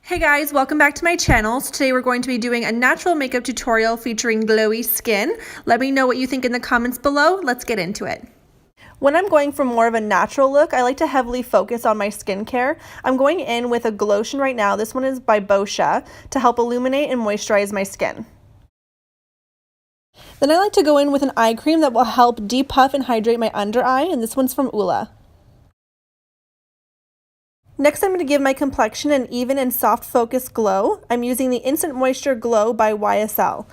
Hey guys, welcome back to my channel. So today we're going to be doing a natural makeup tutorial featuring glowy skin. Let me know what you think in the comments below. Let's get into it. When I'm going for more of a natural look, I like to heavily focus on my skincare. I'm going in with a Glotion right now. This one is by Boscia to help illuminate and moisturize my skin. Then I like to go in with an eye cream that will help depuff and hydrate my under eye, and this one's from Ula. Next, I'm going to give my complexion an even and soft focus glow. I'm using the Instant Moisture Glow by YSL.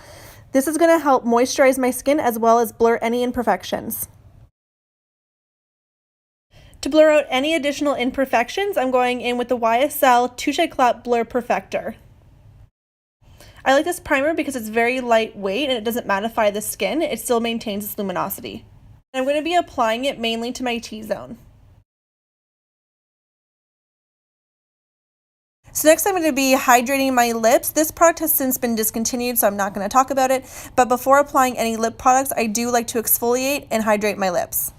This is going to help moisturize my skin as well as blur any imperfections. To blur out any additional imperfections, I'm going in with the YSL Touche Éclat Blur Perfector. I like this primer because it's very lightweight and it doesn't mattify the skin. It still maintains its luminosity. And I'm going to be applying it mainly to my T-zone. So next I'm going to be hydrating my lips. This product has since been discontinued, so I'm not going to talk about it. But before applying any lip products, I do like to exfoliate and hydrate my lips.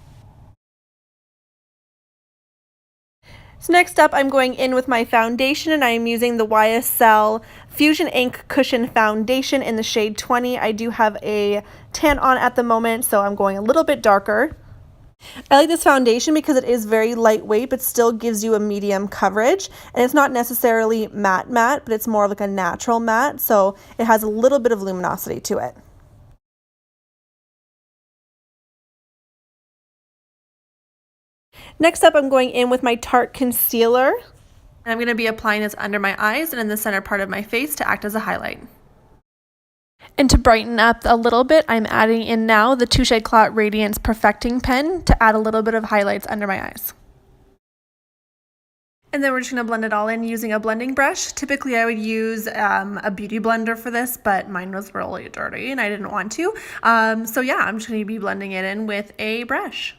So next up, I'm going in with my foundation, and I am using the YSL Fusion Ink Cushion Foundation in the shade 20. I do have a tan on at the moment, so I'm going a little bit darker. I like this foundation because it is very lightweight but still gives you a medium coverage, and it's not necessarily matte, but it's more of like a natural matte, so it has a little bit of luminosity to it. Next up, I'm going in with my Tarte concealer, and I'm going to be applying this under my eyes and in the center part of my face to act as a highlight. And to brighten up a little bit, I'm adding in now the Touche Éclat Radiance Perfecting Pen to add a little bit of highlights under my eyes. And then we're just going to blend it all in using a blending brush. Typically I would use a beauty blender for this, but mine was really dirty and I didn't want to. So yeah, I'm just going to be blending it in with a brush.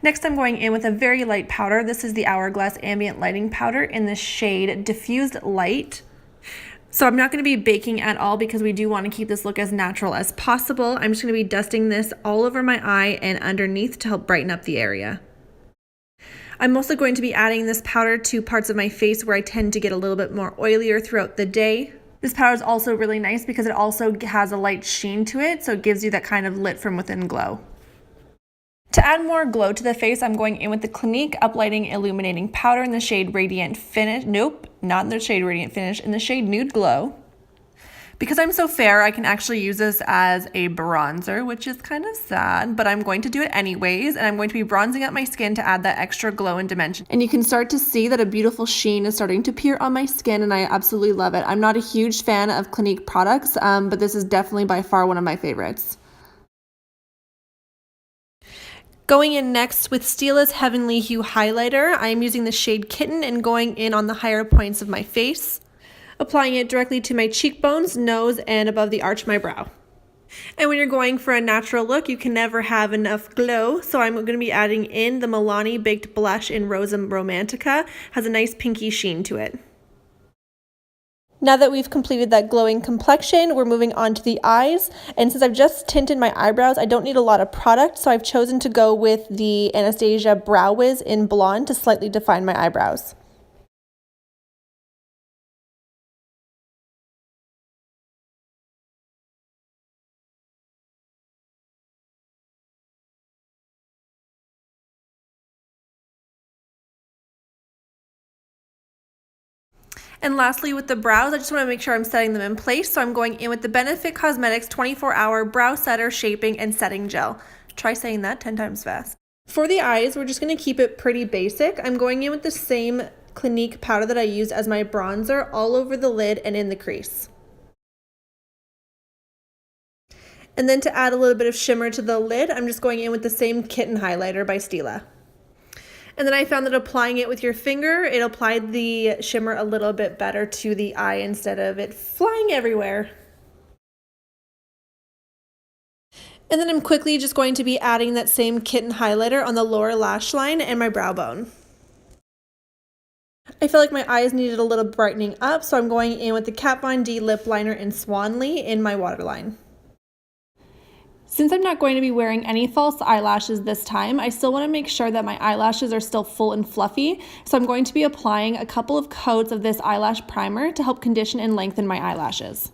Next, I'm going in with a very light powder. This is the Hourglass Ambient Lighting Powder in the shade Diffused Light. So I'm not going to be baking at all because we do want to keep this look as natural as possible. I'm just going to be dusting this all over my eye and underneath to help brighten up the area. I'm also going to be adding this powder to parts of my face where I tend to get a little bit more oilier throughout the day. This powder is also really nice because it also has a light sheen to it, so it gives you that kind of lit from within glow. To add more glow to the face, I'm going in with the Clinique Uplighting Illuminating Powder in the shade Radiant Finish. Nope, not in the shade Radiant Finish, in the shade Nude Glow. Because I'm so fair, I can actually use this as a bronzer, which is kind of sad, but I'm going to do it anyways, and I'm going to be bronzing up my skin to add that extra glow and dimension. And you can start to see that a beautiful sheen is starting to appear on my skin, and I absolutely love it. I'm not a huge fan of Clinique products, but this is definitely by far one of my favorites. Going in next with Stila's Heavenly Hue Highlighter, I am using the shade Kitten and going in on the higher points of my face, applying it directly to my cheekbones, nose, and above the arch of my brow. And when you're going for a natural look, you can never have enough glow, so I'm going to be adding in the Milani Baked Blush in Rosa Romantica. Has a nice pinky sheen to it. Now that we've completed that glowing complexion, we're moving on to the eyes. And since I've just tinted my eyebrows, I don't need a lot of product, so I've chosen to go with the Anastasia Brow Wiz in Blonde to slightly define my eyebrows. And lastly, with the brows, I just want to make sure I'm setting them in place. So I'm going in with the Benefit Cosmetics 24-Hour Brow Setter Shaping and Setting Gel. Try saying that 10 times fast. For the eyes, we're just going to keep it pretty basic. I'm going in with the same Clinique powder that I used as my bronzer all over the lid and in the crease. And then to add a little bit of shimmer to the lid, I'm just going in with the same Kitten highlighter by Stila. And then I found that applying it with your finger, it applied the shimmer a little bit better to the eye instead of it flying everywhere. And then I'm quickly just going to be adding that same Kitten highlighter on the lower lash line and my brow bone. I feel like my eyes needed a little brightening up, so I'm going in with the Kat Von D lip liner in Swanley in my waterline. Since I'm not going to be wearing any false eyelashes this time, I still want to make sure that my eyelashes are still full and fluffy, so I'm going to be applying a couple of coats of this eyelash primer to help condition and lengthen my eyelashes.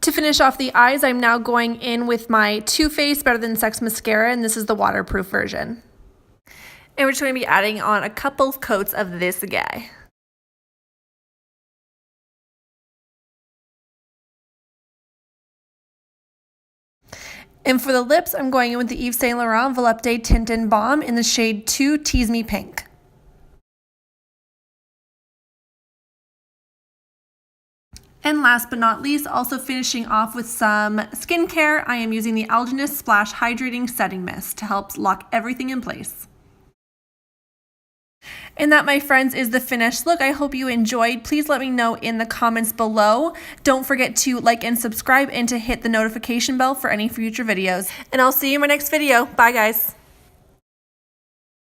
To finish off the eyes, I'm now going in with my Too Faced Better Than Sex mascara, and this is the waterproof version. And we're just going to be adding on a couple of coats of this guy. And for the lips, I'm going in with the Yves Saint Laurent Volupté Tint and Balm in the shade 2 Tease Me Pink. And last but not least, also finishing off with some skincare, I am using the Algenist Splash Hydrating Setting Mist to help lock everything in place. And that, my friends, is the finished look. I hope you enjoyed. Please let me know in the comments below. Don't forget to like and subscribe and to hit the notification bell for any future videos. And I'll see you in my next video. Bye, guys.